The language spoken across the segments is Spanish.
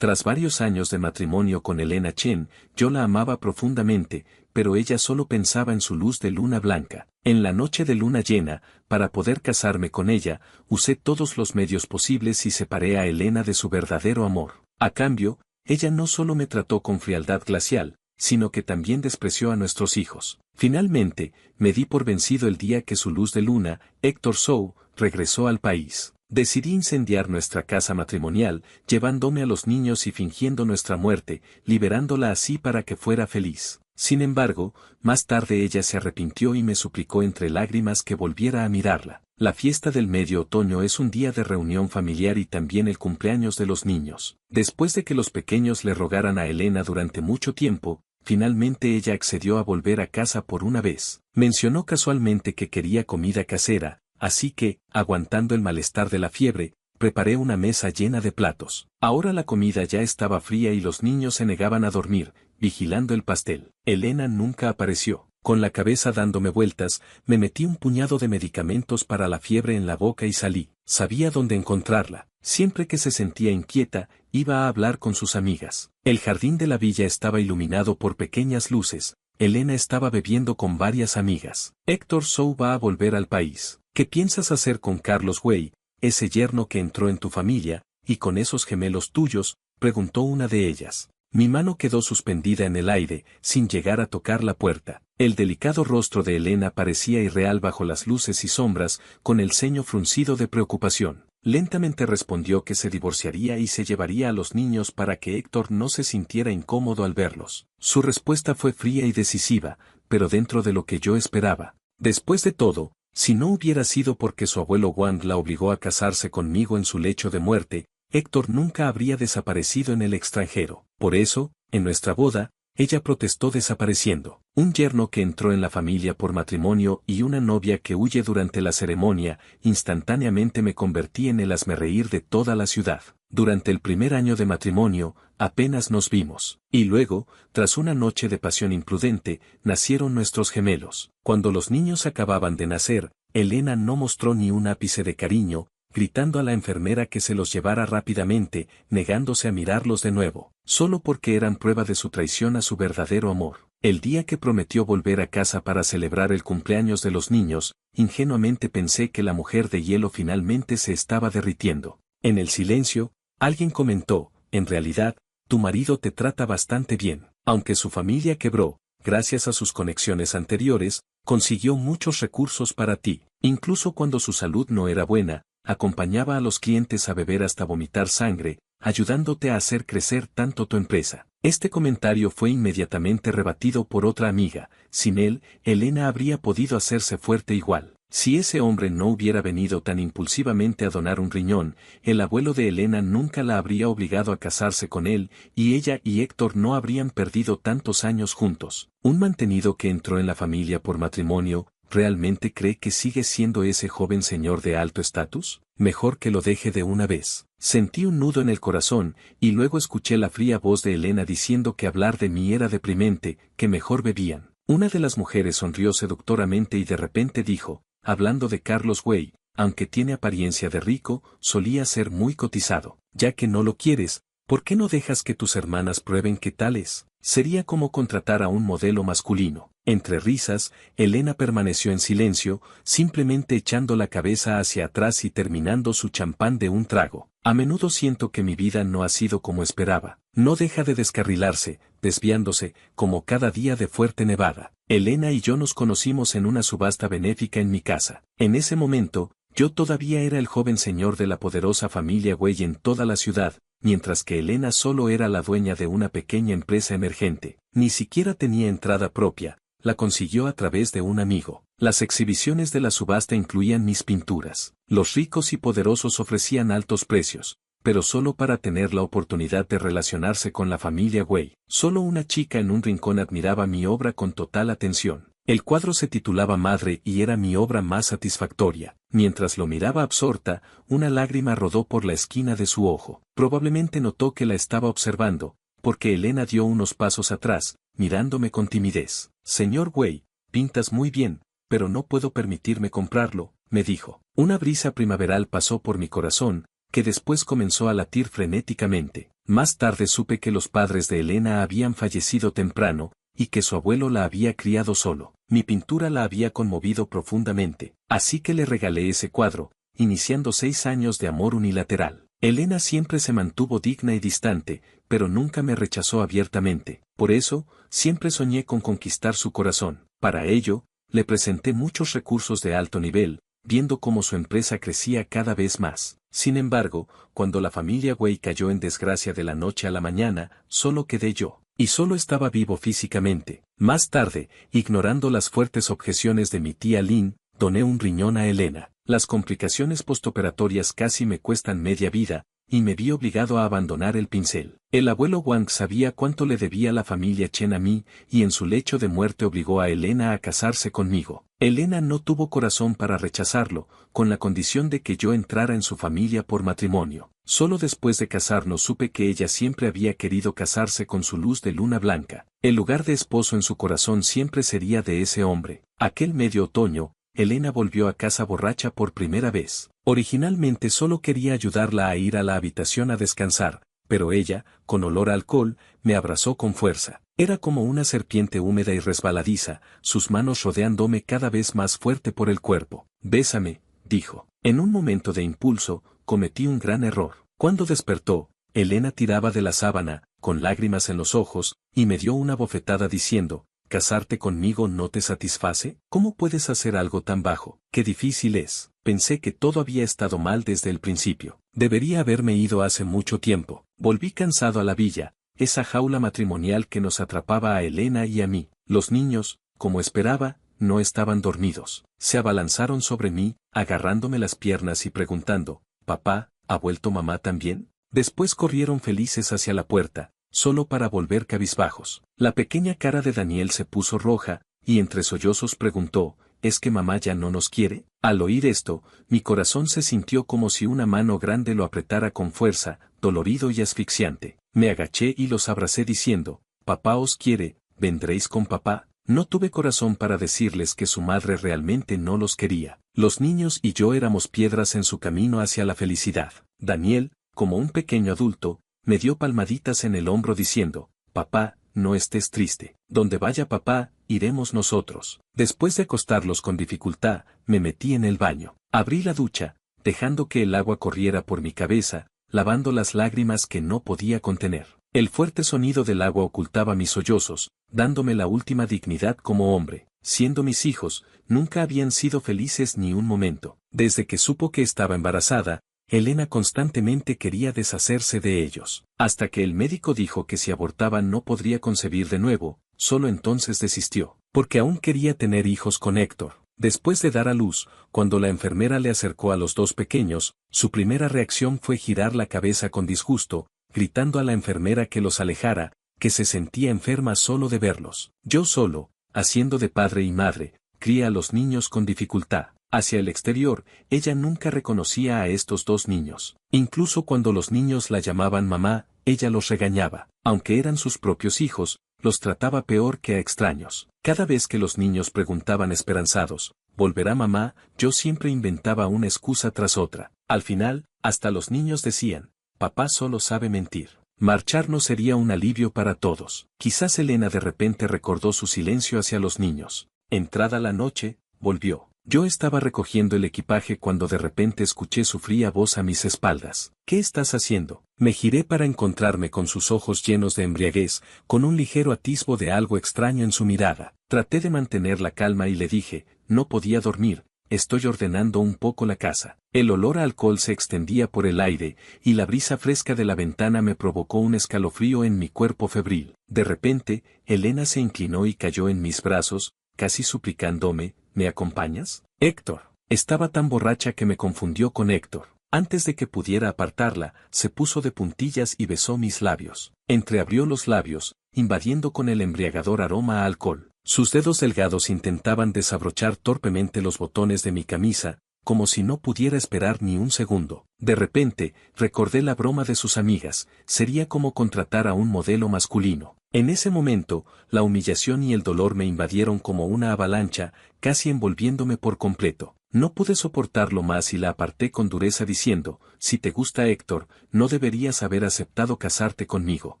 Tras varios años de matrimonio con Elena Chen, yo la amaba profundamente, pero ella solo pensaba en su luz de luna blanca. En la noche de luna llena, para poder casarme con ella, usé todos los medios posibles y separé a Elena de su verdadero amor. A cambio, ella no solo me trató con frialdad glacial, sino que también despreció a nuestros hijos. Finalmente, me di por vencido el día que su luz de luna, Héctor Zhou, regresó al país. Decidí incendiar nuestra casa matrimonial, llevándome a los niños y fingiendo nuestra muerte, liberándola así para que fuera feliz. Sin embargo, más tarde ella se arrepintió y me suplicó entre lágrimas que volviera a mirarla. La fiesta del medio otoño es un día de reunión familiar y también el cumpleaños de los niños. Después de que los pequeños le rogaran a Elena durante mucho tiempo, finalmente ella accedió a volver a casa por una vez. Mencionó casualmente que quería comida casera, así que, aguantando el malestar de la fiebre, preparé una mesa llena de platos. Ahora la comida ya estaba fría y los niños se negaban a dormir, vigilando el pastel. Elena nunca apareció. Con la cabeza dándome vueltas, me metí un puñado de medicamentos para la fiebre en la boca y salí. Sabía dónde encontrarla. Siempre que se sentía inquieta, iba a hablar con sus amigas. El jardín de la villa estaba iluminado por pequeñas luces. Elena estaba bebiendo con varias amigas. Héctor Zhou va a volver al país. ¿Qué piensas hacer con Carlos Wei, ese yerno que entró en tu familia, y con esos gemelos tuyos? Preguntó una de ellas. Mi mano quedó suspendida en el aire, sin llegar a tocar la puerta. El delicado rostro de Elena parecía irreal bajo las luces y sombras, con el ceño fruncido de preocupación. Lentamente respondió que se divorciaría y se llevaría a los niños para que Héctor no se sintiera incómodo al verlos. Su respuesta fue fría y decisiva, pero dentro de lo que yo esperaba. Después de todo, si no hubiera sido porque su abuelo Wang la obligó a casarse conmigo en su lecho de muerte, Héctor nunca habría desaparecido en el extranjero. Por eso, en nuestra boda, ella protestó desapareciendo. Un yerno que entró en la familia por matrimonio y una novia que huye durante la ceremonia, instantáneamente me convertí en el hazmerreír de toda la ciudad. Durante el primer año de matrimonio, apenas nos vimos. Y luego, tras una noche de pasión imprudente, nacieron nuestros gemelos. Cuando los niños acababan de nacer, Elena no mostró ni un ápice de cariño, gritando a la enfermera que se los llevara rápidamente, negándose a mirarlos de nuevo, solo porque eran prueba de su traición a su verdadero amor. El día que prometió volver a casa para celebrar el cumpleaños de los niños, ingenuamente pensé que la mujer de hielo finalmente se estaba derritiendo. En el silencio, alguien comentó, en realidad, tu marido te trata bastante bien. Aunque su familia quebró, gracias a sus conexiones anteriores, consiguió muchos recursos para ti. Incluso cuando su salud no era buena, acompañaba a los clientes a beber hasta vomitar sangre, ayudándote a hacer crecer tanto tu empresa. Este comentario fue inmediatamente rebatido por otra amiga. Sin él, Elena habría podido hacerse fuerte igual. Si ese hombre no hubiera venido tan impulsivamente a donar un riñón, el abuelo de Elena nunca la habría obligado a casarse con él, y ella y Héctor no habrían perdido tantos años juntos. Un mantenido que entró en la familia por matrimonio, ¿realmente cree que sigue siendo ese joven señor de alto estatus? Mejor que lo deje de una vez. Sentí un nudo en el corazón, y luego escuché la fría voz de Elena diciendo que hablar de mí era deprimente, que mejor bebían. Una de las mujeres sonrió seductoramente y de repente dijo, hablando de Carlos Wei, aunque tiene apariencia de rico, solía ser muy cotizado. Ya que no lo quieres, ¿por qué no dejas que tus hermanas prueben qué tal es? Sería como contratar a un modelo masculino. Entre risas, Elena permaneció en silencio, simplemente echando la cabeza hacia atrás y terminando su champán de un trago. A menudo siento que mi vida no ha sido como esperaba. No deja de descarrilarse, desviándose, como cada día de fuerte nevada. Elena y yo nos conocimos en una subasta benéfica en mi casa. En ese momento, yo todavía era el joven señor de la poderosa familia Wei en toda la ciudad, mientras que Elena solo era la dueña de una pequeña empresa emergente. Ni siquiera tenía entrada propia, la consiguió a través de un amigo. Las exhibiciones de la subasta incluían mis pinturas. Los ricos y poderosos ofrecían altos precios, pero solo para tener la oportunidad de relacionarse con la familia Wei. Solo una chica en un rincón admiraba mi obra con total atención. El cuadro se titulaba Madre y era mi obra más satisfactoria. Mientras lo miraba absorta, una lágrima rodó por la esquina de su ojo. Probablemente notó que la estaba observando, porque Elena dio unos pasos atrás, mirándome con timidez. Señor Wei, pintas muy bien, pero no puedo permitirme comprarlo, me dijo. Una brisa primaveral pasó por mi corazón, que después comenzó a latir frenéticamente. Más tarde supe que los padres de Elena habían fallecido temprano, y que su abuelo la había criado solo. Mi pintura la había conmovido profundamente, así que le regalé ese cuadro, iniciando 6 años de amor unilateral. Elena siempre se mantuvo digna y distante, pero nunca me rechazó abiertamente. Por eso, siempre soñé con conquistar su corazón. Para ello, le presenté muchos recursos de alto nivel, viendo cómo su empresa crecía cada vez más. Sin embargo, cuando la familia Wei cayó en desgracia de la noche a la mañana, solo quedé yo. Y solo estaba vivo físicamente. Más tarde, ignorando las fuertes objeciones de mi tía Lin, doné un riñón a Elena. Las complicaciones postoperatorias casi me cuestan media vida, y me vi obligado a abandonar el pincel. El abuelo Wang sabía cuánto le debía la familia Chen a mí, y en su lecho de muerte obligó a Elena a casarse conmigo. Elena no tuvo corazón para rechazarlo, con la condición de que yo entrara en su familia por matrimonio. Solo después de casarnos supe que ella siempre había querido casarse con su luz de luna blanca. El lugar de esposo en su corazón siempre sería de ese hombre. Aquel medio otoño, Elena volvió a casa borracha por primera vez. Originalmente solo quería ayudarla a ir a la habitación a descansar, pero ella, con olor a alcohol, me abrazó con fuerza. Era como una serpiente húmeda y resbaladiza, sus manos rodeándome cada vez más fuerte por el cuerpo. «Bésame», dijo. En un momento de impulso, cometí un gran error. Cuando despertó, Elena tiraba de la sábana, con lágrimas en los ojos, y me dio una bofetada diciendo: ¿casarte conmigo no te satisface? ¿Cómo puedes hacer algo tan bajo? ¡Qué difícil es! Pensé que todo había estado mal desde el principio. Debería haberme ido hace mucho tiempo. Volví cansado a la villa, esa jaula matrimonial que nos atrapaba a Elena y a mí. Los niños, como esperaba, no estaban dormidos. Se abalanzaron sobre mí, agarrándome las piernas y preguntando: «Papá, ¿ha vuelto mamá también?». Después corrieron felices hacia la puerta, solo para volver cabizbajos. La pequeña cara de Daniel se puso roja, y entre sollozos preguntó: ¿es que mamá ya no nos quiere? Al oír esto, mi corazón se sintió como si una mano grande lo apretara con fuerza, dolorido y asfixiante. Me agaché y los abracé diciendo: «Papá os quiere, ¿vendréis con papá?». No tuve corazón para decirles que su madre realmente no los quería. Los niños y yo éramos piedras en su camino hacia la felicidad. Daniel, como un pequeño adulto, me dio palmaditas en el hombro diciendo: «Papá, no estés triste. Donde vaya papá, iremos nosotros». Después de acostarlos con dificultad, me metí en el baño. Abrí la ducha, dejando que el agua corriera por mi cabeza, lavando las lágrimas que no podía contener. El fuerte sonido del agua ocultaba mis sollozos, dándome la última dignidad como hombre. Siendo mis hijos, nunca habían sido felices ni un momento. Desde que supo que estaba embarazada, Elena constantemente quería deshacerse de ellos, hasta que el médico dijo que si abortaba no podría concebir de nuevo. Solo entonces desistió, porque aún quería tener hijos con Héctor. Después de dar a luz, cuando la enfermera le acercó a los dos pequeños, su primera reacción fue girar la cabeza con disgusto, gritando a la enfermera que los alejara, que se sentía enferma solo de verlos. Yo solo, haciendo de padre y madre, crié a los niños con dificultad. Hacia el exterior, ella nunca reconocía a estos dos niños. Incluso cuando los niños la llamaban mamá, ella los regañaba. Aunque eran sus propios hijos, los trataba peor que a extraños. Cada vez que los niños preguntaban esperanzados: ¿volverá mamá?, yo siempre inventaba una excusa tras otra. Al final, hasta los niños decían: «Papá solo sabe mentir». Marcharnos sería un alivio para todos. Quizás Elena de repente recordó su silencio hacia los niños. Entrada la noche, volvió. Yo estaba recogiendo el equipaje cuando de repente escuché su fría voz a mis espaldas. «¿Qué estás haciendo?». Me giré para encontrarme con sus ojos llenos de embriaguez, con un ligero atisbo de algo extraño en su mirada. Traté de mantener la calma y le dije: «No podía dormir, estoy ordenando un poco la casa». El olor a alcohol se extendía por el aire, y la brisa fresca de la ventana me provocó un escalofrío en mi cuerpo febril. De repente, Elena se inclinó y cayó en mis brazos, casi suplicándome: «¿Me acompañas?». Héctor. Estaba tan borracha que me confundió con Héctor. Antes de que pudiera apartarla, se puso de puntillas y besó mis labios. Entreabrió los labios, invadiendo con el embriagador aroma a alcohol. Sus dedos delgados intentaban desabrochar torpemente los botones de mi camisa, como si no pudiera esperar ni un segundo. De repente, recordé la broma de sus amigas: sería como contratar a un modelo masculino. En ese momento, la humillación y el dolor me invadieron como una avalancha, casi envolviéndome por completo. No pude soportarlo más y la aparté con dureza diciendo, si te gusta Héctor, no deberías haber aceptado casarte conmigo.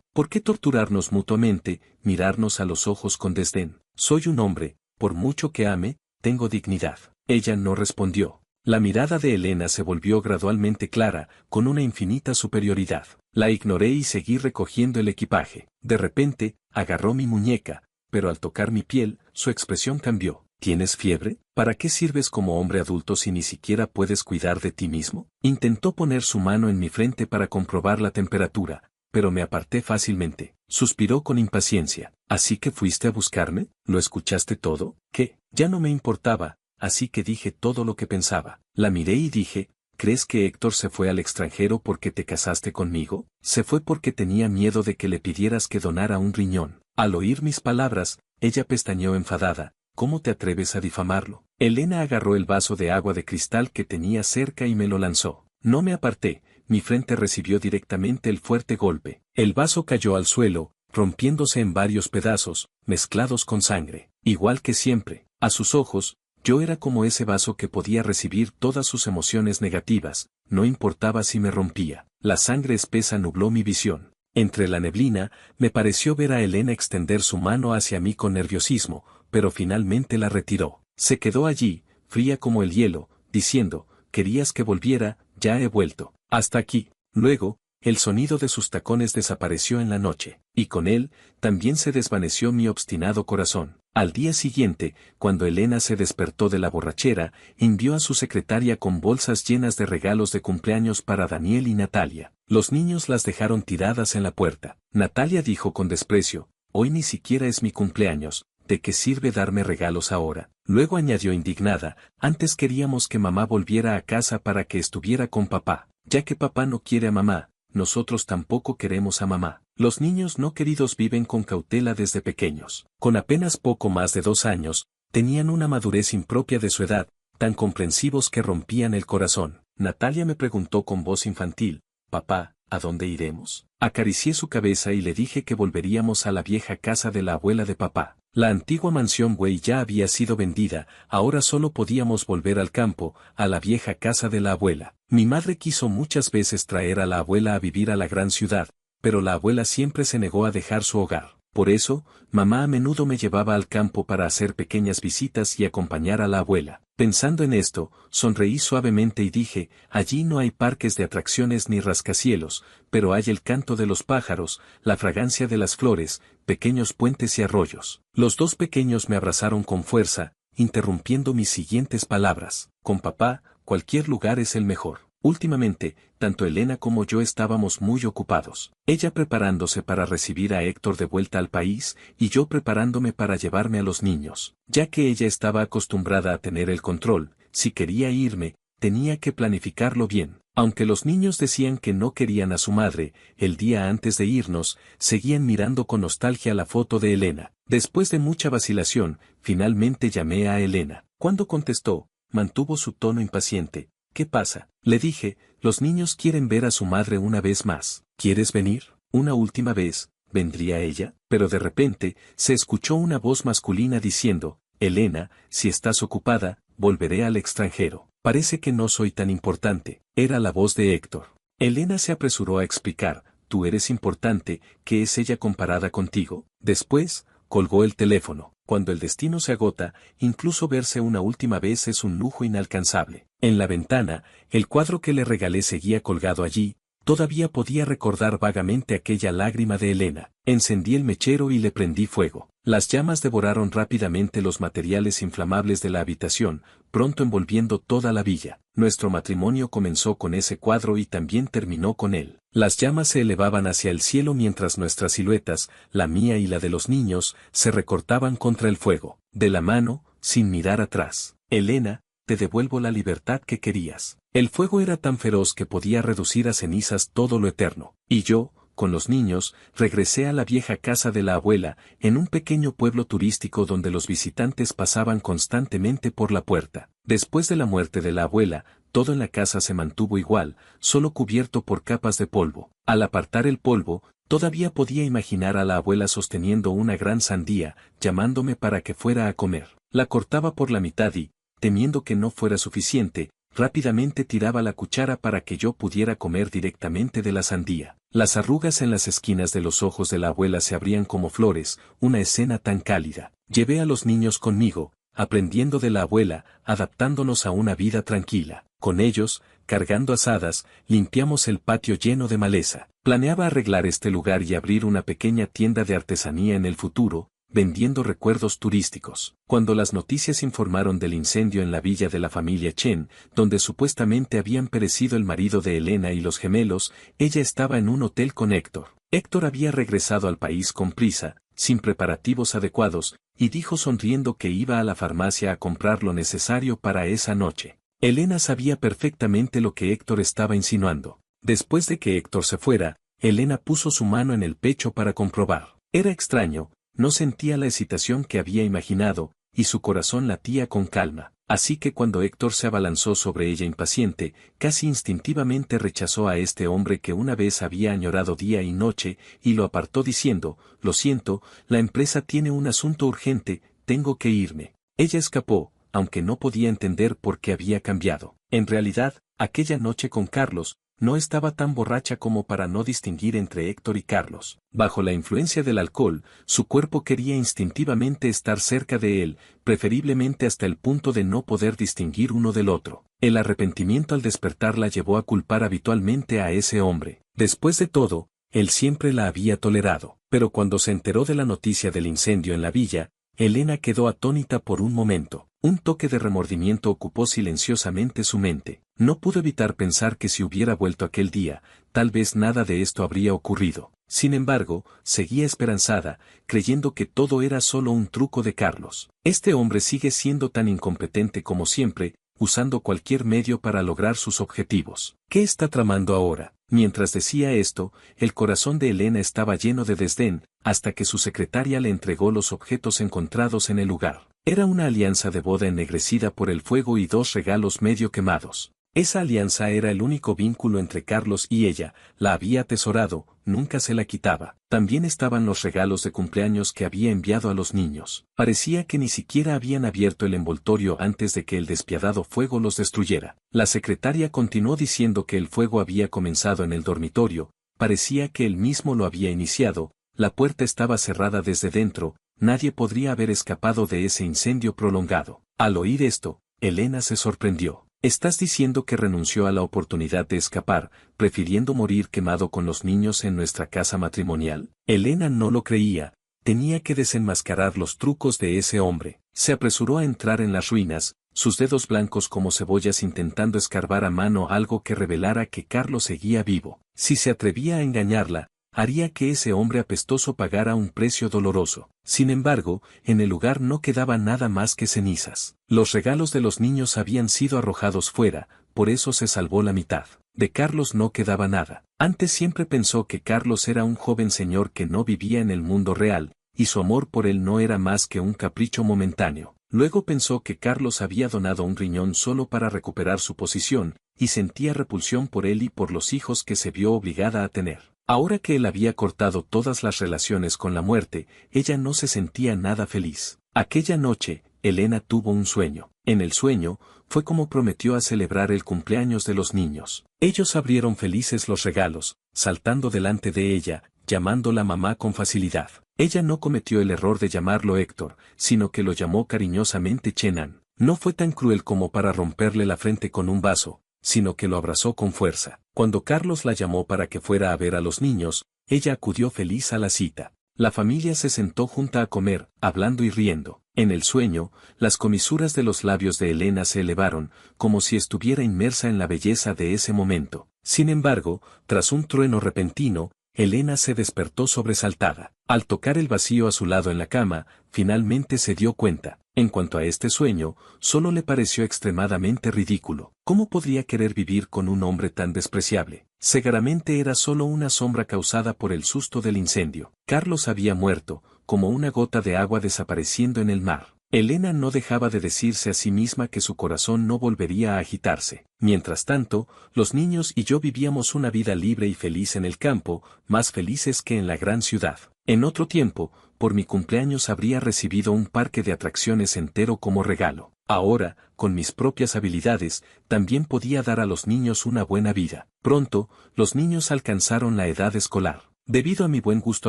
¿Por qué torturarnos mutuamente, mirarnos a los ojos con desdén? Soy un hombre, por mucho que ame, tengo dignidad. Ella no respondió. La mirada de Elena se volvió gradualmente clara, con una infinita superioridad. La ignoré y seguí recogiendo el equipaje. De repente, agarró mi muñeca, pero al tocar mi piel, su expresión cambió. ¿Tienes fiebre? ¿Para qué sirves como hombre adulto si ni siquiera puedes cuidar de ti mismo? Intentó poner su mano en mi frente para comprobar la temperatura, pero me aparté fácilmente. Suspiró con impaciencia. ¿Así que fuiste a buscarme? ¿Lo escuchaste todo? ¿Qué? Ya no me importaba, así que dije todo lo que pensaba. La miré y dije, ¿crees que Héctor se fue al extranjero porque te casaste conmigo? Se fue porque tenía miedo de que le pidieras que donara un riñón. Al oír mis palabras, ella pestañeó enfadada. ¿Cómo te atreves a difamarlo? Elena agarró el vaso de agua de cristal que tenía cerca y me lo lanzó. No me aparté, mi frente recibió directamente el fuerte golpe. El vaso cayó al suelo, rompiéndose en varios pedazos, mezclados con sangre. Igual que siempre, a sus ojos, yo era como ese vaso que podía recibir todas sus emociones negativas, no importaba si me rompía. La sangre espesa nubló mi visión. Entre la neblina, me pareció ver a Elena extender su mano hacia mí con nerviosismo, pero finalmente la retiró. Se quedó allí, fría como el hielo, diciendo, querías que volviera, ya he vuelto. Hasta aquí. Luego, el sonido de sus tacones desapareció en la noche, y con él, también se desvaneció mi obstinado corazón. Al día siguiente, cuando Elena se despertó de la borrachera, envió a su secretaria con bolsas llenas de regalos de cumpleaños para Daniel y Natalia. Los niños las dejaron tiradas en la puerta. Natalia dijo con desprecio, hoy ni siquiera es mi cumpleaños, ¿de qué sirve darme regalos ahora? Luego añadió indignada, antes queríamos que mamá volviera a casa para que estuviera con papá. Ya que papá no quiere a mamá, nosotros tampoco queremos a mamá. Los niños no queridos viven con cautela desde pequeños. Con apenas poco más de 2 años, tenían una madurez impropia de su edad, tan comprensivos que rompían el corazón. Natalia me preguntó con voz infantil, papá, ¿a dónde iremos? Acaricié su cabeza y le dije que volveríamos a la vieja casa de la abuela de papá. La antigua mansión Güey ya había sido vendida, ahora solo podíamos volver al campo, a la vieja casa de la abuela. Mi madre quiso muchas veces traer a la abuela a vivir a la gran ciudad, pero la abuela siempre se negó a dejar su hogar. Por eso, mamá a menudo me llevaba al campo para hacer pequeñas visitas y acompañar a la abuela. Pensando en esto, sonreí suavemente y dije, allí no hay parques de atracciones ni rascacielos, pero hay el canto de los pájaros, la fragancia de las flores, pequeños puentes y arroyos. Los 2 pequeños me abrazaron con fuerza, interrumpiendo mis siguientes palabras. Con papá, cualquier lugar es el mejor. Últimamente, tanto Elena como yo estábamos muy ocupados. Ella preparándose para recibir a Héctor de vuelta al país, y yo preparándome para llevarme a los niños. Ya que ella estaba acostumbrada a tener el control, si quería irme, tenía que planificarlo bien. Aunque los niños decían que no querían a su madre, el día antes de irnos, seguían mirando con nostalgia la foto de Elena. Después de mucha vacilación, finalmente llamé a Elena. Cuando contestó, mantuvo su tono impaciente. ¿Qué pasa? Le dije, los niños quieren ver a su madre una vez más. ¿Quieres venir? Una última vez, ¿vendría ella? Pero de repente, se escuchó una voz masculina diciendo, Elena, si estás ocupada, volveré al extranjero. Parece que no soy tan importante. Era la voz de Héctor. Elena se apresuró a explicar, tú eres importante, ¿qué es ella comparada contigo? Después, colgó el teléfono. Cuando el destino se agota, incluso verse una última vez es un lujo inalcanzable. En la ventana, el cuadro que le regalé seguía colgado allí, todavía podía recordar vagamente aquella lágrima de Elena. Encendí el mechero y le prendí fuego. Las llamas devoraron rápidamente los materiales inflamables de la habitación, pronto envolviendo toda la villa. Nuestro matrimonio comenzó con ese cuadro y también terminó con él. Las llamas se elevaban hacia el cielo mientras nuestras siluetas, la mía y la de los niños, se recortaban contra el fuego. De la mano, sin mirar atrás. Elena, te devuelvo la libertad que querías. El fuego era tan feroz que podía reducir a cenizas todo lo eterno. Y yo, con los niños, regresé a la vieja casa de la abuela, en un pequeño pueblo turístico donde los visitantes pasaban constantemente por la puerta. Después de la muerte de la abuela, todo en la casa se mantuvo igual, solo cubierto por capas de polvo. Al apartar el polvo, todavía podía imaginar a la abuela sosteniendo una gran sandía, llamándome para que fuera a comer. La cortaba por la mitad y, temiendo que no fuera suficiente, rápidamente tiraba la cuchara para que yo pudiera comer directamente de la sandía. Las arrugas en las esquinas de los ojos de la abuela se abrían como flores, una escena tan cálida. Llevé a los niños conmigo, aprendiendo de la abuela, adaptándonos a una vida tranquila. Con ellos, cargando asadas, limpiamos el patio lleno de maleza. Planeaba arreglar este lugar y abrir una pequeña tienda de artesanía en el futuro, vendiendo recuerdos turísticos. Cuando las noticias informaron del incendio en la villa de la familia Chen, donde supuestamente habían perecido el marido de Elena y los gemelos, ella estaba en un hotel con Héctor. Héctor había regresado al país con prisa, sin preparativos adecuados, y dijo sonriendo que iba a la farmacia a comprar lo necesario para esa noche. Elena sabía perfectamente lo que Héctor estaba insinuando. Después de que Héctor se fuera, Elena puso su mano en el pecho para comprobar. Era extraño, no sentía la excitación que había imaginado, y su corazón latía con calma. Así que cuando Héctor se abalanzó sobre ella impaciente, casi instintivamente rechazó a este hombre que una vez había añorado día y noche, y lo apartó diciendo: «Lo siento, la empresa tiene un asunto urgente, tengo que irme». Ella escapó, aunque no podía entender por qué había cambiado. En realidad, aquella noche con Carlos, no estaba tan borracha como para no distinguir entre Héctor y Carlos. Bajo la influencia del alcohol, su cuerpo quería instintivamente estar cerca de él, preferiblemente hasta el punto de no poder distinguir uno del otro. El arrepentimiento al despertar la llevó a culpar habitualmente a ese hombre. Después de todo, él siempre la había tolerado. Pero cuando se enteró de la noticia del incendio en la villa, Elena quedó atónita por un momento. Un toque de remordimiento ocupó silenciosamente su mente. No pudo evitar pensar que si hubiera vuelto aquel día, tal vez nada de esto habría ocurrido. Sin embargo, seguía esperanzada, creyendo que todo era solo un truco de Carlos. Este hombre sigue siendo tan incompetente como siempre, usando cualquier medio para lograr sus objetivos. ¿Qué está tramando ahora? Mientras decía esto, el corazón de Elena estaba lleno de desdén, hasta que su secretaria le entregó los objetos encontrados en el lugar. Era una alianza de boda ennegrecida por el fuego y 2 regalos medio quemados. Esa alianza era el único vínculo entre Carlos y ella, la había atesorado, nunca se la quitaba. También estaban los regalos de cumpleaños que había enviado a los niños. Parecía que ni siquiera habían abierto el envoltorio antes de que el despiadado fuego los destruyera. La secretaria continuó diciendo que el fuego había comenzado en el dormitorio, parecía que él mismo lo había iniciado, la puerta estaba cerrada desde dentro, nadie podría haber escapado de ese incendio prolongado. Al oír esto, Elena se sorprendió. ¿Estás diciendo que renunció a la oportunidad de escapar, prefiriendo morir quemado con los niños en nuestra casa matrimonial? Elena no lo creía, tenía que desenmascarar los trucos de ese hombre. Se apresuró a entrar en las ruinas, sus dedos blancos como cebollas intentando escarbar a mano algo que revelara que Carlos seguía vivo. Si se atrevía a engañarla, haría que ese hombre apestoso pagara un precio doloroso. Sin embargo, en el lugar no quedaba nada más que cenizas. Los regalos de los niños habían sido arrojados fuera, por eso se salvó la mitad. De Carlos no quedaba nada. Antes siempre pensó que Carlos era un joven señor que no vivía en el mundo real, y su amor por él no era más que un capricho momentáneo. Luego pensó que Carlos había donado un riñón solo para recuperar su posición, y sentía repulsión por él y por los hijos que se vio obligada a tener. Ahora que él había cortado todas las relaciones con la muerte, ella no se sentía nada feliz. Aquella noche, Elena tuvo un sueño. En el sueño, fue como prometió a celebrar el cumpleaños de los niños. Ellos abrieron felices los regalos, saltando delante de ella, llamándola mamá con facilidad. Ella no cometió el error de llamarlo Héctor, sino que lo llamó cariñosamente Chenan. No fue tan cruel como para romperle la frente con un vaso, sino que lo abrazó con fuerza. Cuando Carlos la llamó para que fuera a ver a los niños, ella acudió feliz a la cita. La familia se sentó junta a comer, hablando y riendo. En el sueño, las comisuras de los labios de Elena se elevaron, como si estuviera inmersa en la belleza de ese momento. Sin embargo, tras un trueno repentino, Elena se despertó sobresaltada. Al tocar el vacío a su lado en la cama, finalmente se dio cuenta. En cuanto a este sueño, solo le pareció extremadamente ridículo. ¿Cómo podría querer vivir con un hombre tan despreciable? Seguramente era solo una sombra causada por el susto del incendio. Carlos había muerto, como una gota de agua desapareciendo en el mar. Elena no dejaba de decirse a sí misma que su corazón no volvería a agitarse. Mientras tanto, los niños y yo vivíamos una vida libre y feliz en el campo, más felices que en la gran ciudad. En otro tiempo, por mi cumpleaños habría recibido un parque de atracciones entero como regalo. Ahora, con mis propias habilidades, también podía dar a los niños una buena vida. Pronto, los niños alcanzaron la edad escolar. Debido a mi buen gusto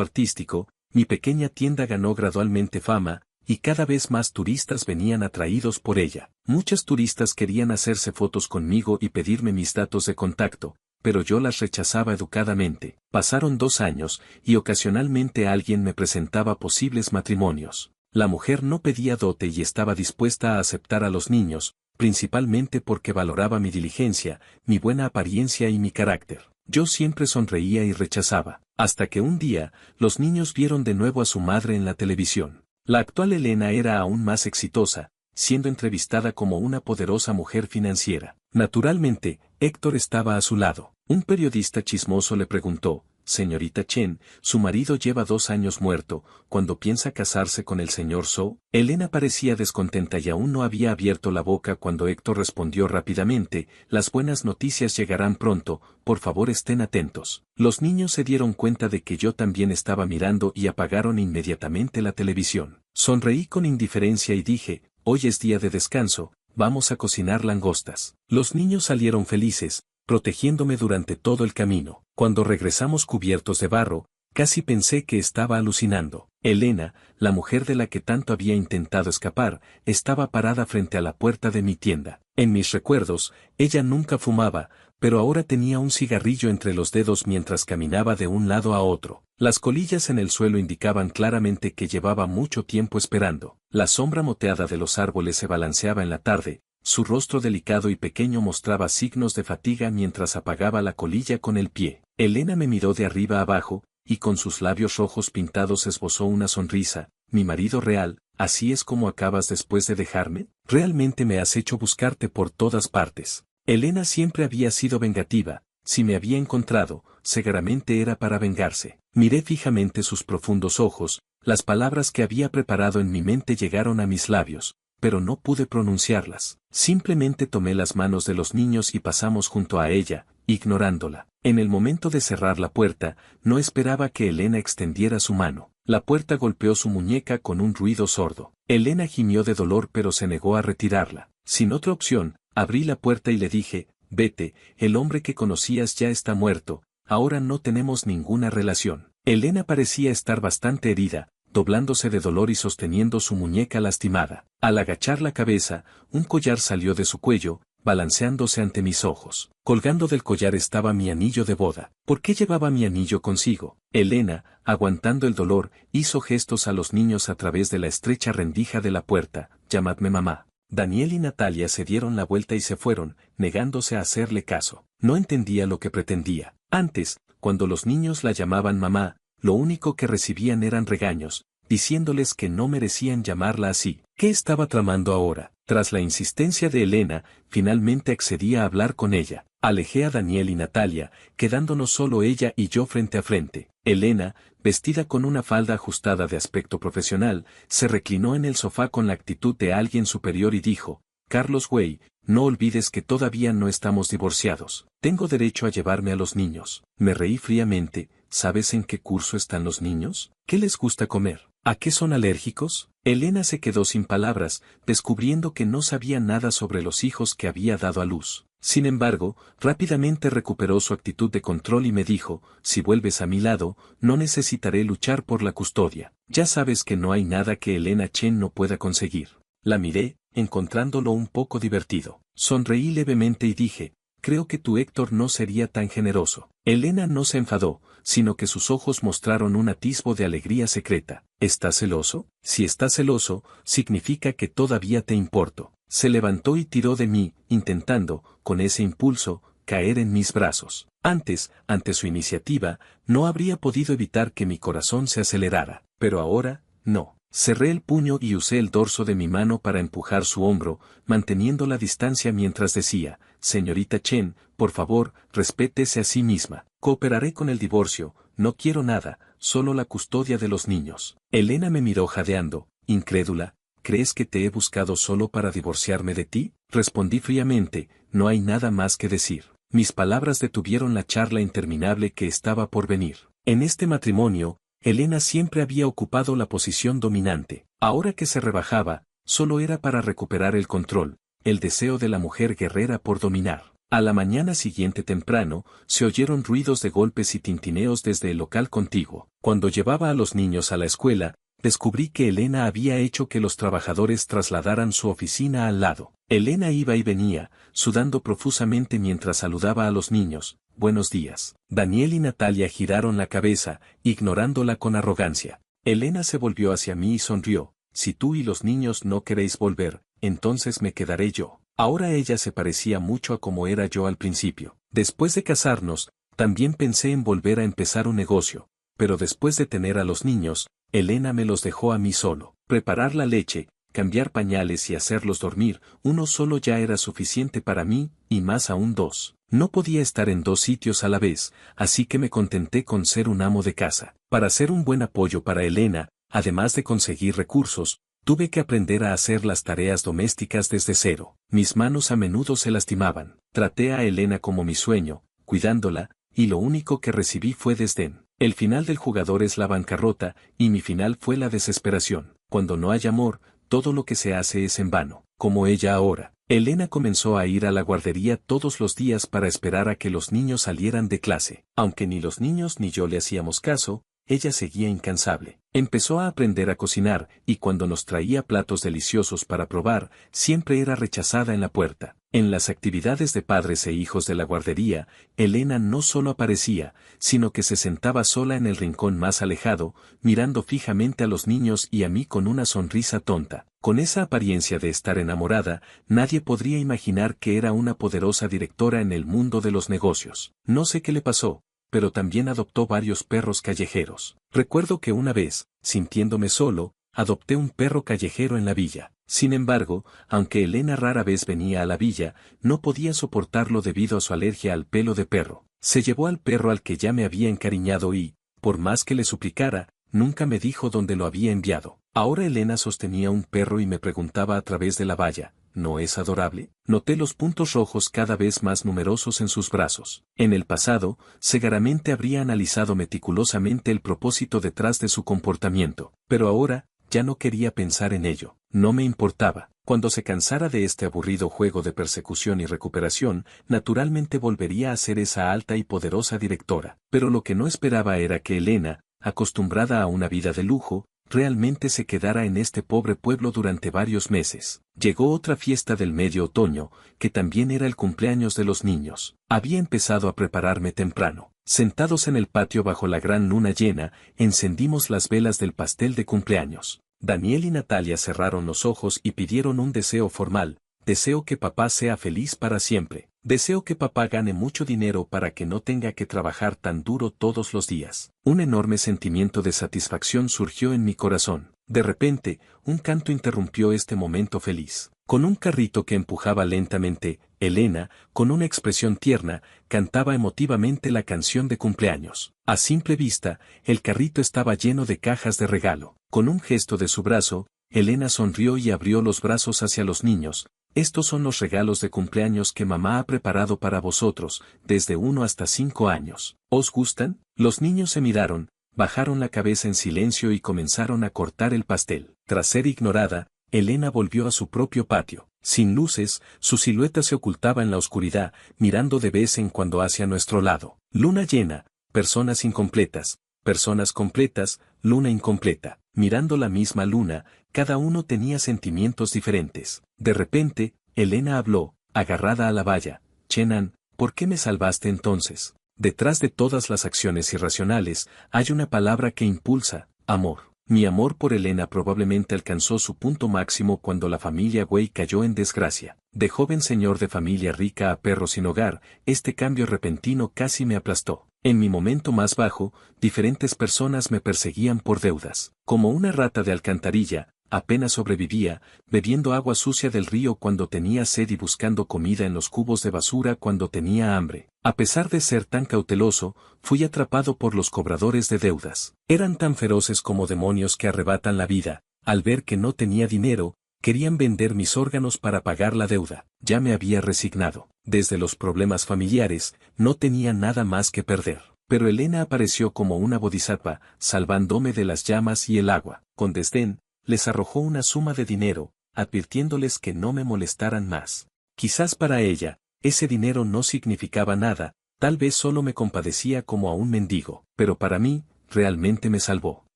artístico, mi pequeña tienda ganó gradualmente fama, y cada vez más turistas venían atraídos por ella. Muchas turistas querían hacerse fotos conmigo y pedirme mis datos de contacto, pero yo las rechazaba educadamente. Pasaron 2 años, y ocasionalmente alguien me presentaba posibles matrimonios. La mujer no pedía dote y estaba dispuesta a aceptar a los niños, principalmente porque valoraba mi diligencia, mi buena apariencia y mi carácter. Yo siempre sonreía y rechazaba, hasta que un día, los niños vieron de nuevo a su madre en la televisión. La actual Elena era aún más exitosa, siendo entrevistada como una poderosa mujer financiera. Naturalmente, Héctor estaba a su lado. Un periodista chismoso le preguntó: «Señorita Chen, su marido lleva 2 años muerto, ¿cuándo piensa casarse con el señor So?». Elena parecía descontenta y aún no había abierto la boca cuando Héctor respondió rápidamente: «Las buenas noticias llegarán pronto, por favor estén atentos». Los niños se dieron cuenta de que yo también estaba mirando y apagaron inmediatamente la televisión. Sonreí con indiferencia y dije: «Hoy es día de descanso, vamos a cocinar langostas». Los niños salieron felices, protegiéndome durante todo el camino. Cuando regresamos cubiertos de barro, casi pensé que estaba alucinando. Elena, la mujer de la que tanto había intentado escapar, estaba parada frente a la puerta de mi tienda. En mis recuerdos, ella nunca fumaba, pero ahora tenía un cigarrillo entre los dedos mientras caminaba de un lado a otro. Las colillas en el suelo indicaban claramente que llevaba mucho tiempo esperando. La sombra moteada de los árboles se balanceaba en la tarde. Su rostro delicado y pequeño mostraba signos de fatiga mientras apagaba la colilla con el pie. Elena me miró de arriba abajo, y con sus labios rojos pintados esbozó una sonrisa. «Mi marido real, ¿así es como acabas después de dejarme? Realmente me has hecho buscarte por todas partes». Elena siempre había sido vengativa. Si me había encontrado, seguramente era para vengarse. Miré fijamente sus profundos ojos. Las palabras que había preparado en mi mente llegaron a mis labios, pero no pude pronunciarlas. Simplemente tomé las manos de los niños y pasamos junto a ella, ignorándola. En el momento de cerrar la puerta, no esperaba que Elena extendiera su mano. La puerta golpeó su muñeca con un ruido sordo. Elena gimió de dolor pero se negó a retirarla. Sin otra opción, abrí la puerta y le dije: «Vete, el hombre que conocías ya está muerto, ahora no tenemos ninguna relación». Elena parecía estar bastante herida, doblándose de dolor y sosteniendo su muñeca lastimada. Al agachar la cabeza, un collar salió de su cuello, balanceándose ante mis ojos. Colgando del collar estaba mi anillo de boda. ¿Por qué llevaba mi anillo consigo? Elena, aguantando el dolor, hizo gestos a los niños a través de la estrecha rendija de la puerta: «Llamadme mamá». Daniel y Natalia se dieron la vuelta y se fueron, negándose a hacerle caso. No entendía lo que pretendía. Antes, cuando los niños la llamaban mamá, lo único que recibían eran regaños, diciéndoles que no merecían llamarla así. ¿Qué estaba tramando ahora? Tras la insistencia de Elena, finalmente accedí a hablar con ella. Alejé a Daniel y Natalia, quedándonos solo ella y yo frente a frente. Elena, vestida con una falda ajustada de aspecto profesional, se reclinó en el sofá con la actitud de alguien superior y dijo: «Carlos Way, no olvides que todavía no estamos divorciados. Tengo derecho a llevarme a los niños». Me reí fríamente. ¿Sabes en qué curso están los niños? ¿Qué les gusta comer? ¿A qué son alérgicos? Elena se quedó sin palabras, descubriendo que no sabía nada sobre los hijos que había dado a luz. Sin embargo, rápidamente recuperó su actitud de control y me dijo: «Si vuelves a mi lado, no necesitaré luchar por la custodia. Ya sabes que no hay nada que Elena Chen no pueda conseguir». La miré, encontrándolo un poco divertido. Sonreí levemente y dije: «Creo que tu Héctor no sería tan generoso». Elena no se enfadó, sino que sus ojos mostraron un atisbo de alegría secreta. ¿Estás celoso? Si estás celoso, significa que todavía te importo. Se levantó y tiró de mí, intentando, con ese impulso, caer en mis brazos. Antes, ante su iniciativa, no habría podido evitar que mi corazón se acelerara, pero ahora, no. Cerré el puño y usé el dorso de mi mano para empujar su hombro, manteniendo la distancia mientras decía: «Señorita Chen, por favor, respétese a sí misma. Cooperaré con el divorcio, no quiero nada, solo la custodia de los niños». Elena me miró jadeando, incrédula. «¿Crees que te he buscado solo para divorciarme de ti?». Respondí fríamente: «No hay nada más que decir». Mis palabras detuvieron la charla interminable que estaba por venir. En este matrimonio, Elena siempre había ocupado la posición dominante. Ahora que se rebajaba, solo era para recuperar el control, el deseo de la mujer guerrera por dominar. A la mañana siguiente temprano, se oyeron ruidos de golpes y tintineos desde el local contiguo. Cuando llevaba a los niños a la escuela, descubrí que Elena había hecho que los trabajadores trasladaran su oficina al lado. Elena iba y venía, sudando profusamente mientras saludaba a los niños. Buenos días. Daniel y Natalia giraron la cabeza, ignorándola con arrogancia. Elena se volvió hacia mí y sonrió. Si tú y los niños no queréis volver, entonces me quedaré yo. Ahora ella se parecía mucho a como era yo al principio. Después de casarnos, también pensé en volver a empezar un negocio, pero después de tener a los niños, Elena me los dejó a mí solo. Preparar la leche, cambiar pañales y hacerlos dormir, uno solo ya era suficiente para mí, y más aún dos. No podía estar en dos sitios a la vez, así que me contenté con ser un amo de casa. Para ser un buen apoyo para Elena, además de conseguir recursos, tuve que aprender a hacer las tareas domésticas desde cero. Mis manos a menudo se lastimaban. Traté a Elena como mi sueño, cuidándola, y lo único que recibí fue desdén. El final del jugador es la bancarrota, y mi final fue la desesperación. Cuando no hay amor, todo lo que se hace es en vano, como ella ahora. Elena comenzó a ir a la guardería todos los días para esperar a que los niños salieran de clase. Aunque ni los niños ni yo le hacíamos caso, ella seguía incansable. Empezó a aprender a cocinar, y cuando nos traía platos deliciosos para probar, siempre era rechazada en la puerta. En las actividades de padres e hijos de la guardería, Elena no solo aparecía, sino que se sentaba sola en el rincón más alejado, mirando fijamente a los niños y a mí con una sonrisa tonta. Con esa apariencia de estar enamorada, nadie podría imaginar que era una poderosa directora en el mundo de los negocios. No sé qué le pasó, pero también adoptó varios perros callejeros. Recuerdo que una vez, sintiéndome solo, adopté un perro callejero en la villa. Sin embargo, aunque Elena rara vez venía a la villa, no podía soportarlo debido a su alergia al pelo de perro. Se llevó al perro al que ya me había encariñado y, por más que le suplicara, nunca me dijo dónde lo había enviado. Ahora Elena sostenía un perro y me preguntaba a través de la valla, ¿no es adorable? Noté los puntos rojos cada vez más numerosos en sus brazos. En el pasado, Segaramente habría analizado meticulosamente el propósito detrás de su comportamiento, pero ahora, ya no quería pensar en ello. No me importaba. Cuando se cansara de este aburrido juego de persecución y recuperación, naturalmente volvería a ser esa alta y poderosa directora. Pero lo que no esperaba era que Elena, acostumbrada a una vida de lujo, realmente se quedara en este pobre pueblo durante varios meses. Llegó otra fiesta del medio otoño, que también era el cumpleaños de los niños. Había empezado a prepararme temprano. Sentados en el patio bajo la gran luna llena, encendimos las velas del pastel de cumpleaños. Daniel y Natalia cerraron los ojos y pidieron un deseo formal. Deseo que papá sea feliz para siempre. Deseo que papá gane mucho dinero para que no tenga que trabajar tan duro todos los días. Un enorme sentimiento de satisfacción surgió en mi corazón. De repente, un canto interrumpió este momento feliz. Con un carrito que empujaba lentamente, Elena, con una expresión tierna, cantaba emotivamente la canción de cumpleaños. A simple vista, el carrito estaba lleno de cajas de regalo. Con un gesto de su brazo, Elena sonrió y abrió los brazos hacia los niños. Estos son los regalos de cumpleaños que mamá ha preparado para vosotros, desde 1 hasta 5 años. ¿Os gustan? Los niños se miraron, bajaron la cabeza en silencio y comenzaron a cortar el pastel. Tras ser ignorada, Elena volvió a su propio patio. Sin luces, su silueta se ocultaba en la oscuridad, mirando de vez en cuando hacia nuestro lado. Luna llena, personas incompletas, personas completas, luna incompleta. Mirando la misma luna, cada uno tenía sentimientos diferentes. De repente, Elena habló, agarrada a la valla. Chenan, ¿por qué me salvaste entonces? Detrás de todas las acciones irracionales, hay una palabra que impulsa, amor. Mi amor por Elena probablemente alcanzó su punto máximo cuando la familia Wei cayó en desgracia. De joven señor de familia rica a perro sin hogar, este cambio repentino casi me aplastó. En mi momento más bajo, diferentes personas me perseguían por deudas. Como una rata de alcantarilla, apenas sobrevivía, bebiendo agua sucia del río cuando tenía sed y buscando comida en los cubos de basura cuando tenía hambre. A pesar de ser tan cauteloso, fui atrapado por los cobradores de deudas. Eran tan feroces como demonios que arrebatan la vida. Al ver que no tenía dinero, querían vender mis órganos para pagar la deuda. Ya me había resignado. Desde los problemas familiares, no tenía nada más que perder. Pero Elena apareció como una bodhisattva, salvándome de las llamas y el agua. Con desdén, les arrojó una suma de dinero. advirtiéndoles que no me molestaran más. Quizás para ella, ese dinero no significaba nada, tal vez solo me compadecía como a un mendigo, pero para mí, realmente me salvó.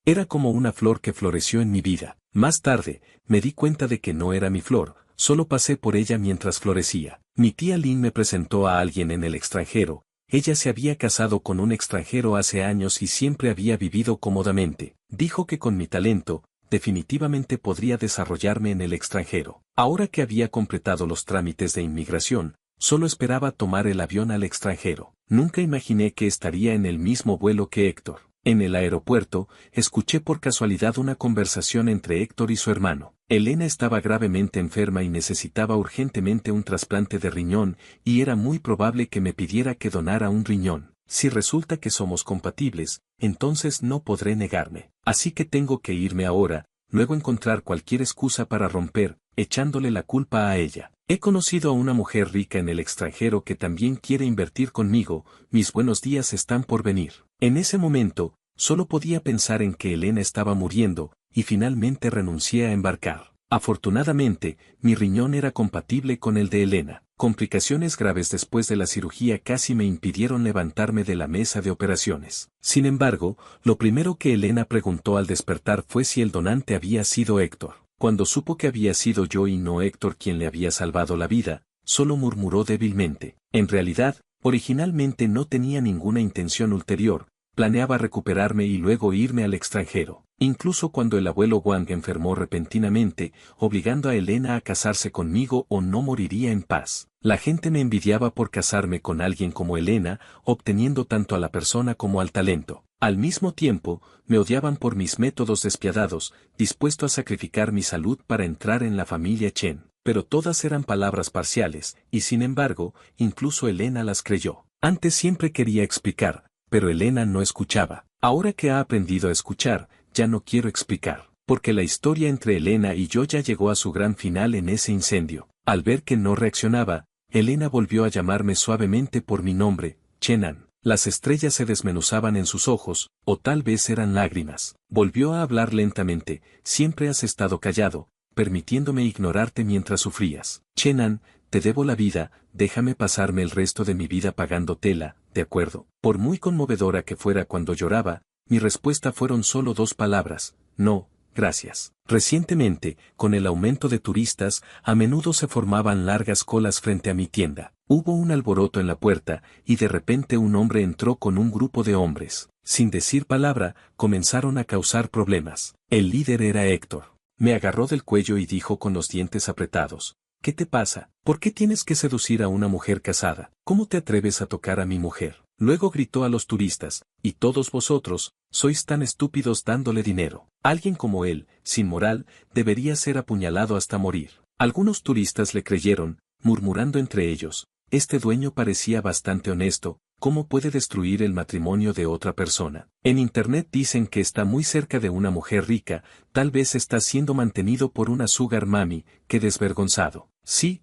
Era como una flor que floreció en mi vida. Más tarde, me di cuenta de que no era mi flor, solo pasé por ella mientras florecía. Mi tía Lynn me presentó a alguien en el extranjero. Ella se había casado con un extranjero hace años y siempre había vivido cómodamente. Dijo que con mi talento, definitivamente podría desarrollarme en el extranjero. Ahora que había completado los trámites de inmigración, solo esperaba tomar el avión al extranjero. Nunca imaginé que estaría en el mismo vuelo que Héctor. En el aeropuerto, escuché por casualidad una conversación entre Héctor y su hermano. Elena estaba gravemente enferma y necesitaba urgentemente un trasplante de riñón, y era muy probable que me pidiera que donara un riñón. Si resulta que somos compatibles, entonces no podré negarme. Así que tengo que irme ahora, luego encontrar cualquier excusa para romper, echándole la culpa a ella. He conocido a una mujer rica en el extranjero que también quiere invertir conmigo, mis buenos días están por venir. En ese momento, solo podía pensar en que Elena estaba muriendo, y finalmente renuncié a embarcar. Afortunadamente, mi riñón era compatible con el de Elena. Complicaciones graves después de la cirugía casi me impidieron levantarme de la mesa de operaciones. Sin embargo, lo primero que Elena preguntó al despertar fue si el donante había sido Héctor. Cuando supo que había sido yo y no Héctor quien le había salvado la vida, solo murmuró débilmente. En realidad, originalmente no tenía ninguna intención ulterior, planeaba recuperarme y luego irme al extranjero. Incluso cuando el abuelo Wang enfermó repentinamente, obligando a Elena a casarse conmigo o no moriría en paz. La gente me envidiaba por casarme con alguien como Elena, obteniendo tanto a la persona como al talento. Al mismo tiempo, me odiaban por mis métodos despiadados, dispuesto a sacrificar mi salud para entrar en la familia Chen. Pero todas eran palabras parciales, y sin embargo, incluso Elena las creyó. Antes siempre quería explicar, pero Elena no escuchaba. Ahora que ha aprendido a escuchar, ya no quiero explicar, porque la historia entre Elena y yo ya llegó a su gran final en ese incendio. Al ver que no reaccionaba, Elena volvió a llamarme suavemente por mi nombre, Chenan. Las estrellas se desmenuzaban en sus ojos, o tal vez eran lágrimas. Volvió a hablar lentamente, siempre has estado callado, permitiéndome ignorarte mientras sufrías. Chenan, te debo la vida, déjame pasarme el resto de mi vida pagando tela, ¿de acuerdo? Por muy conmovedora que fuera cuando lloraba, mi respuesta fueron solo 2 palabras, no, gracias. Recientemente, con el aumento de turistas, a menudo se formaban largas colas frente a mi tienda. Hubo un alboroto en la puerta, y de repente un hombre entró con un grupo de hombres. Sin decir palabra, comenzaron a causar problemas. El líder era Héctor. Me agarró del cuello y dijo con los dientes apretados, ¿qué te pasa? ¿Por qué tienes que seducir a una mujer casada? ¿Cómo te atreves a tocar a mi mujer? Luego gritó a los turistas, y todos vosotros, sois tan estúpidos dándole dinero. Alguien como él, sin moral, debería ser apuñalado hasta morir. Algunos turistas le creyeron, murmurando entre ellos, este dueño parecía bastante honesto, ¿cómo puede destruir el matrimonio de otra persona? En internet dicen que está muy cerca de una mujer rica, tal vez está siendo mantenido por una sugar mami, qué desvergonzado. Sí,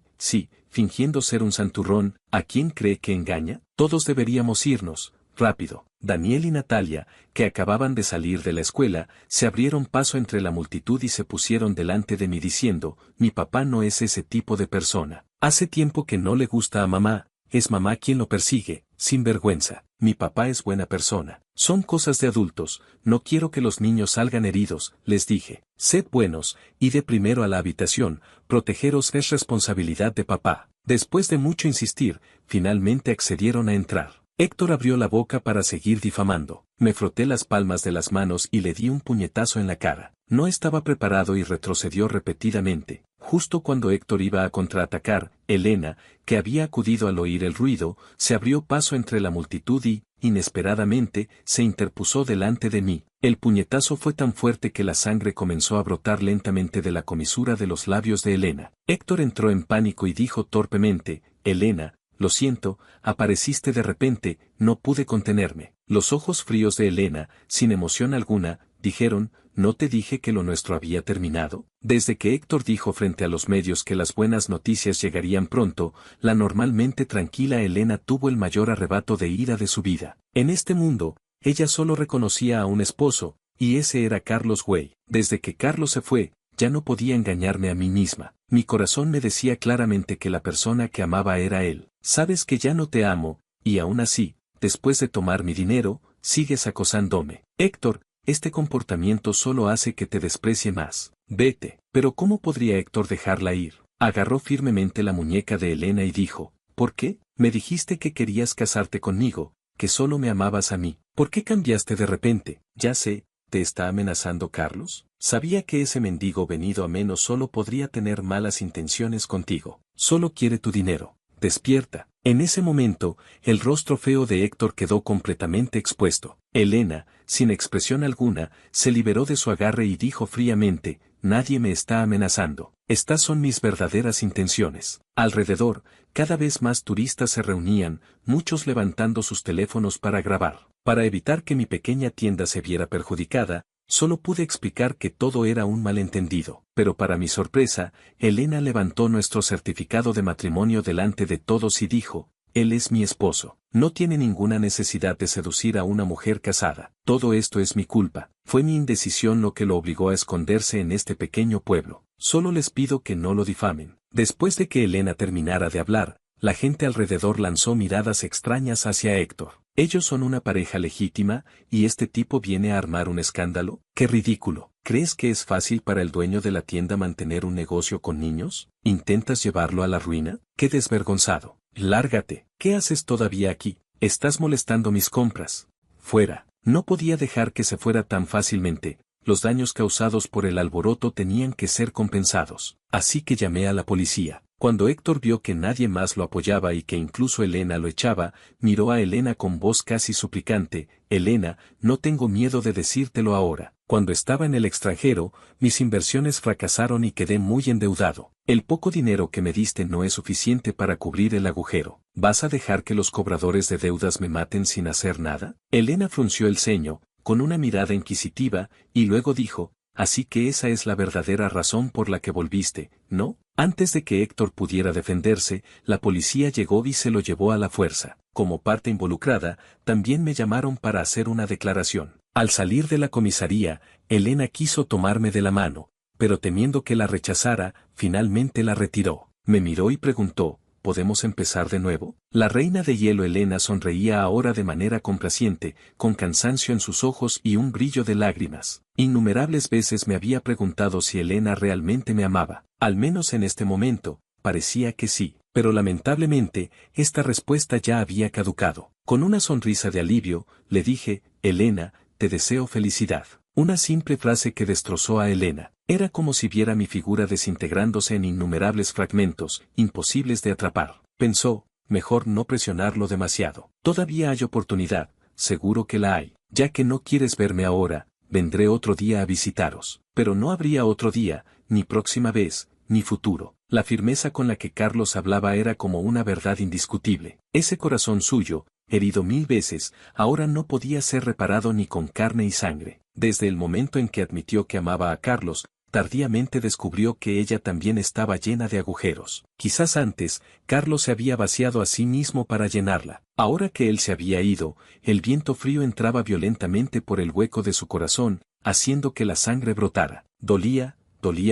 fingiendo ser un santurrón, ¿a quién cree que engaña? Todos deberíamos irnos, rápido. Daniel y Natalia, que acababan de salir de la escuela, se abrieron paso entre la multitud y se pusieron delante de mí diciendo, mi papá no es ese tipo de persona. Hace tiempo que no le gusta a mamá, es mamá quien lo persigue, sin vergüenza. Mi papá es buena persona. Son cosas de adultos, no quiero que los niños salgan heridos, les dije. Sed buenos, id primero a la habitación, protegeros es responsabilidad de papá. Después de mucho insistir, finalmente accedieron a entrar. Héctor abrió la boca para seguir difamando. Me froté las palmas de las manos y le di un puñetazo en la cara. No estaba preparado y retrocedió repetidamente. Justo cuando Héctor iba a contraatacar, Elena, que había acudido al oír el ruido, se abrió paso entre la multitud y, inesperadamente, se interpuso delante de mí. El puñetazo fue tan fuerte que la sangre comenzó a brotar lentamente de la comisura de los labios de Elena. Héctor entró en pánico y dijo torpemente, Elena, lo siento, apareciste de repente, no pude contenerme. Los ojos fríos de Elena, sin emoción alguna, dijeron, ¿no te dije que lo nuestro había terminado? Desde que Héctor dijo frente a los medios que las buenas noticias llegarían pronto, la normalmente tranquila Elena tuvo el mayor arrebato de ira de su vida. En este mundo, ella solo reconocía a un esposo, y ese era Carlos Wei. Desde que Carlos se fue, ya no podía engañarme a mí misma. Mi corazón me decía claramente que la persona que amaba era él. Sabes que ya no te amo, y aún así, después de tomar mi dinero, sigues acosándome. Héctor, este comportamiento solo hace que te desprecie más. Vete. Pero ¿cómo podría Héctor dejarla ir? Agarró firmemente la muñeca de Elena y dijo, ¿por qué? Me dijiste que querías casarte conmigo, que solo me amabas a mí. ¿Por qué cambiaste de repente? Ya sé, ¿te está amenazando Carlos? Sabía que ese mendigo venido a menos solo podría tener malas intenciones contigo. Solo quiere tu dinero. Despierta. En ese momento, el rostro feo de Héctor quedó completamente expuesto. Elena, sin expresión alguna, se liberó de su agarre y dijo fríamente, nadie me está amenazando. Estas son mis verdaderas intenciones. Alrededor, cada vez más turistas se reunían, muchos levantando sus teléfonos para grabar. Para evitar que mi pequeña tienda se viera perjudicada, solo pude explicar que todo era un malentendido. Pero para mi sorpresa, Elena levantó nuestro certificado de matrimonio delante de todos y dijo, él es mi esposo. No tiene ninguna necesidad de seducir a una mujer casada. Todo esto es mi culpa. Fue mi indecisión lo que lo obligó a esconderse en este pequeño pueblo. Solo les pido que no lo difamen. Después de que Elena terminara de hablar, la gente alrededor lanzó miradas extrañas hacia Héctor. Ellos son una pareja legítima, y este tipo viene a armar un escándalo. ¡Qué ridículo! ¿Crees que es fácil para el dueño de la tienda mantener un negocio con niños? ¿Intentas llevarlo a la ruina? ¡Qué desvergonzado! Lárgate. ¿Qué haces todavía aquí? Estás molestando mis compras. Fuera. No podía dejar que se fuera tan fácilmente. Los daños causados por el alboroto tenían que ser compensados. Así que llamé a la policía. Cuando Héctor vio que nadie más lo apoyaba y que incluso Elena lo echaba, miró a Elena con voz casi suplicante, Elena, no tengo miedo de decírtelo ahora. Cuando estaba en el extranjero, mis inversiones fracasaron y quedé muy endeudado. El poco dinero que me diste no es suficiente para cubrir el agujero. ¿Vas a dejar que los cobradores de deudas me maten sin hacer nada? Elena frunció el ceño, con una mirada inquisitiva, y luego dijo, así que esa es la verdadera razón por la que volviste, ¿no? Antes de que Héctor pudiera defenderse, la policía llegó y se lo llevó a la fuerza. Como parte involucrada, también me llamaron para hacer una declaración. Al salir de la comisaría, Elena quiso tomarme de la mano, pero temiendo que la rechazara, finalmente la retiró. Me miró y preguntó, ¿podemos empezar de nuevo? La reina de hielo Elena sonreía ahora de manera complaciente, con cansancio en sus ojos y un brillo de lágrimas. Innumerables veces me había preguntado si Elena realmente me amaba. Al menos en este momento, parecía que sí. Pero lamentablemente, esta respuesta ya había caducado. Con una sonrisa de alivio, le dije, Elena, te deseo felicidad. Una simple frase que destrozó a Elena. Era como si viera mi figura desintegrándose en innumerables fragmentos, imposibles de atrapar. Pensó, mejor no presionarlo demasiado. Todavía hay oportunidad, seguro que la hay. Ya que no quieres verme ahora, vendré otro día a visitaros. Pero no habría otro día, ni próxima vez, ni futuro. La firmeza con la que Carlos hablaba era como una verdad indiscutible. Ese corazón suyo, herido 1000 veces, ahora no podía ser reparado ni con carne y sangre. Desde el momento en que admitió que amaba a Carlos, tardíamente descubrió que ella también estaba llena de agujeros. Quizás antes, Carlos se había vaciado a sí mismo para llenarla. Ahora que él se había ido, el viento frío entraba violentamente por el hueco de su corazón, haciendo que la sangre brotara. Dolía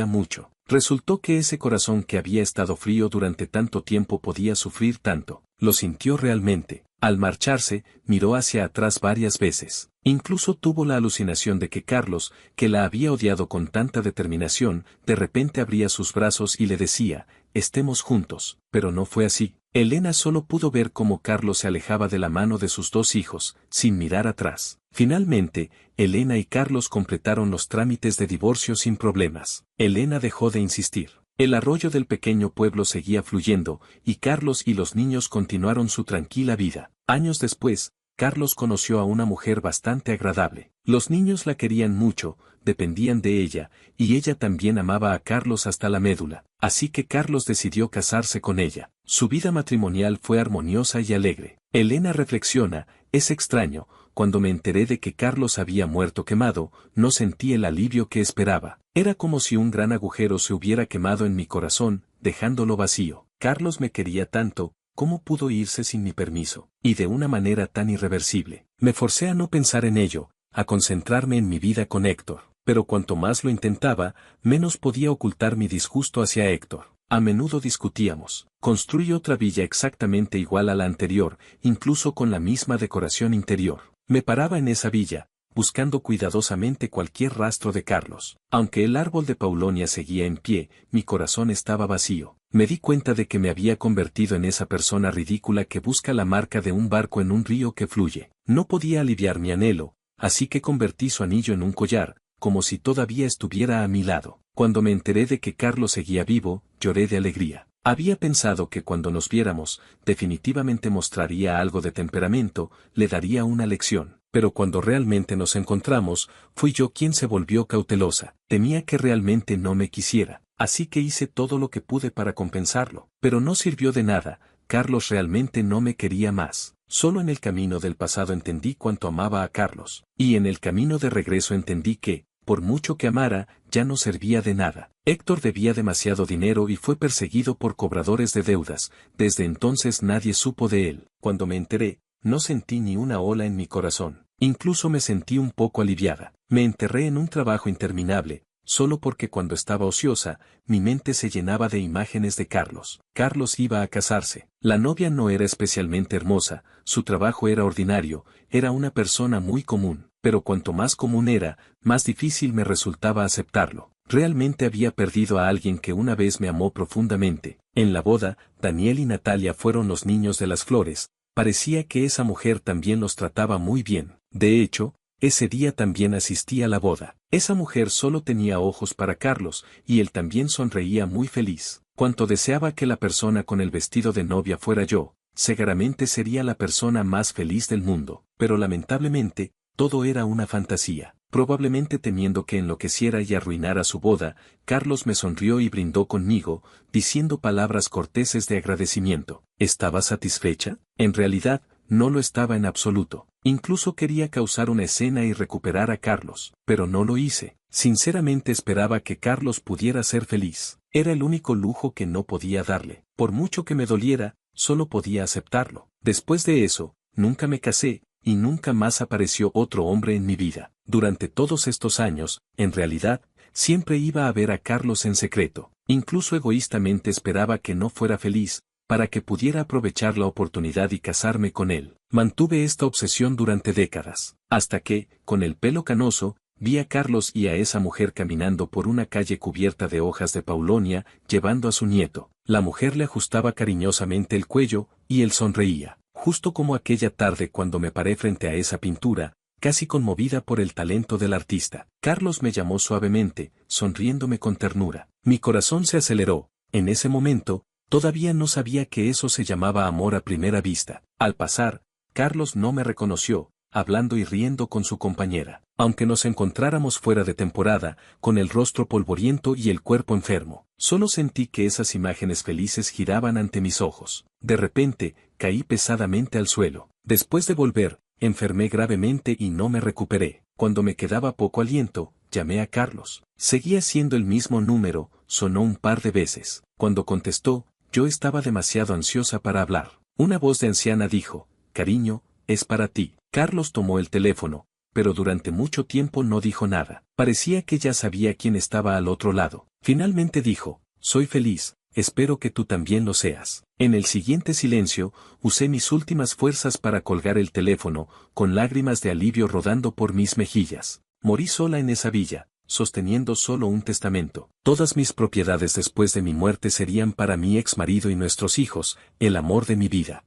mucho. Resultó que ese corazón que había estado frío durante tanto tiempo podía sufrir tanto. Lo sintió realmente. Al marcharse, miró hacia atrás varias veces. Incluso tuvo la alucinación de que Carlos, que la había odiado con tanta determinación, de repente abría sus brazos y le decía, estemos juntos. Pero no fue así. Elena solo pudo ver cómo Carlos se alejaba de la mano de sus 2 hijos, sin mirar atrás. Finalmente, Elena y Carlos completaron los trámites de divorcio sin problemas. Elena dejó de insistir. El arroyo del pequeño pueblo seguía fluyendo, y Carlos y los niños continuaron su tranquila vida. Años después, Carlos conoció a una mujer bastante agradable. Los niños la querían mucho, dependían de ella, y ella también amaba a Carlos hasta la médula. Así que Carlos decidió casarse con ella. Su vida matrimonial fue armoniosa y alegre. Elena reflexiona, es extraño, cuando me enteré de que Carlos había muerto quemado, no sentí el alivio que esperaba. Era como si un gran agujero se hubiera quemado en mi corazón, dejándolo vacío. Carlos me quería tanto, ¿cómo pudo irse sin mi permiso? Y de una manera tan irreversible. Me forcé a no pensar en ello, a concentrarme en mi vida con Héctor. pero cuanto más lo intentaba, menos podía ocultar mi disgusto hacia Héctor. A menudo discutíamos. Construí otra villa exactamente igual a la anterior, incluso con la misma decoración interior. Me paraba en esa villa, buscando cuidadosamente cualquier rastro de Carlos. Aunque el árbol de Paulonia seguía en pie, mi corazón estaba vacío. Me di cuenta de que me había convertido en esa persona ridícula que busca la marca de un barco en un río que fluye. No podía aliviar mi anhelo, así que convertí su anillo en un collar, como si todavía estuviera a mi lado. Cuando me enteré de que Carlos seguía vivo, lloré de alegría. Había pensado que cuando nos viéramos, definitivamente mostraría algo de temperamento, le daría una lección. Pero cuando realmente nos encontramos, fui yo quien se volvió cautelosa. Temía que realmente no me quisiera, así que hice todo lo que pude para compensarlo. Pero no sirvió de nada, Carlos realmente no me quería más. Solo en el camino del pasado entendí cuánto amaba a Carlos, y en el camino de regreso entendí que, por mucho que amara, ya no servía de nada. Héctor debía demasiado dinero y fue perseguido por cobradores de deudas. Desde entonces nadie supo de él. Cuando me enteré, no sentí ni una ola en mi corazón. Incluso me sentí un poco aliviada. Me enterré en un trabajo interminable, solo porque cuando estaba ociosa, mi mente se llenaba de imágenes de Carlos. Carlos iba a casarse. La novia no era especialmente hermosa, su trabajo era ordinario, era una persona muy común, pero cuanto más común era, más difícil me resultaba aceptarlo. Realmente había perdido a alguien que una vez me amó profundamente. En la boda, Daniel y Natalia fueron los niños de las flores. Parecía que esa mujer también los trataba muy bien. De hecho, ese día también asistí a la boda. Esa mujer solo tenía ojos para Carlos, y él también sonreía muy feliz. Cuanto deseaba que la persona con el vestido de novia fuera yo, seguramente sería la persona más feliz del mundo. Pero lamentablemente, todo era una fantasía. Probablemente temiendo que enloqueciera y arruinara su boda, Carlos me sonrió y brindó conmigo, diciendo palabras corteses de agradecimiento. ¿Estaba satisfecha? En realidad, no lo estaba en absoluto. Incluso quería causar una escena y recuperar a Carlos, pero no lo hice. Sinceramente esperaba que Carlos pudiera ser feliz. Era el único lujo que no podía darle. Por mucho que me doliera, solo podía aceptarlo. Después de eso, nunca me casé, y nunca más apareció otro hombre en mi vida. Durante todos estos años, en realidad, siempre iba a ver a Carlos en secreto. Incluso egoístamente esperaba que no fuera feliz, para que pudiera aprovechar la oportunidad y casarme con él. Mantuve esta obsesión durante décadas, hasta que, con el pelo canoso, vi a Carlos y a esa mujer caminando por una calle cubierta de hojas de paulonia, llevando a su nieto. La mujer le ajustaba cariñosamente el cuello, y él sonreía. Justo como aquella tarde cuando me paré frente a esa pintura, casi conmovida por el talento del artista. Carlos me llamó suavemente, sonriéndome con ternura. Mi corazón se aceleró. En ese momento, todavía no sabía que eso se llamaba amor a primera vista. Al pasar, Carlos no me reconoció, hablando y riendo con su compañera. Aunque nos encontráramos fuera de temporada, con el rostro polvoriento y el cuerpo enfermo, solo sentí que esas imágenes felices giraban ante mis ojos. De repente, caí pesadamente al suelo. Después de volver, enfermé gravemente y no me recuperé. Cuando me quedaba poco aliento, llamé a Carlos. Seguía siendo el mismo número, sonó un par de veces. Cuando contestó, yo estaba demasiado ansiosa para hablar. Una voz de anciana dijo, «Cariño, es para ti». Carlos tomó el teléfono, pero durante mucho tiempo no dijo nada. Parecía que ya sabía quién estaba al otro lado. Finalmente dijo, «Soy feliz, espero que tú también lo seas». En el siguiente silencio, usé mis últimas fuerzas para colgar el teléfono, con lágrimas de alivio rodando por mis mejillas. Morí sola en esa villa, sosteniendo solo un testamento. Todas mis propiedades después de mi muerte serían para mi ex marido y nuestros hijos, el amor de mi vida.